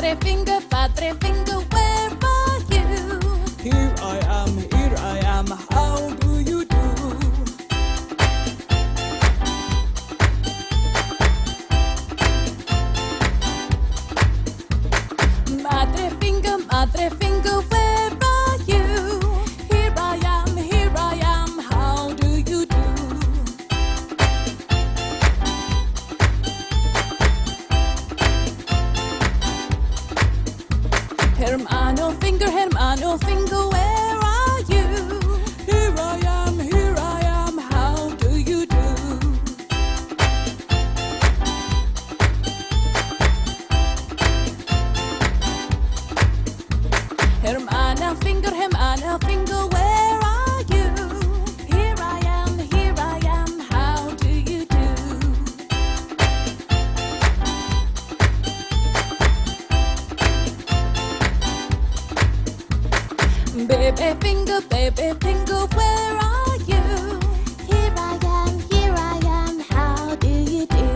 Padre finger, where are you? Here I am, how do you do? Madre finger, where are you? Here I am, how do you do? Hermano finger, where are you? Here I am, how do you do? Hermana finger, where are you? Here I am, how do you do? Baby finger, where are you? Here I am, how do you do?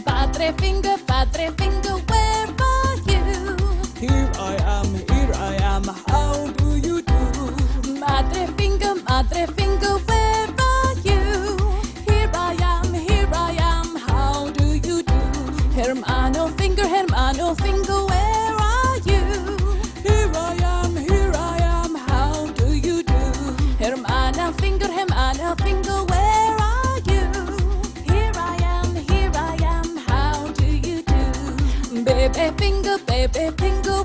Padre finger, where are you? Here I am, how do you do? Madre finger, where are you? Here I am, how do you do? Hermano finger, where are you? Here I am, how do you do? Hermana finger, where are you? Here I am, how do you do? Baby finger,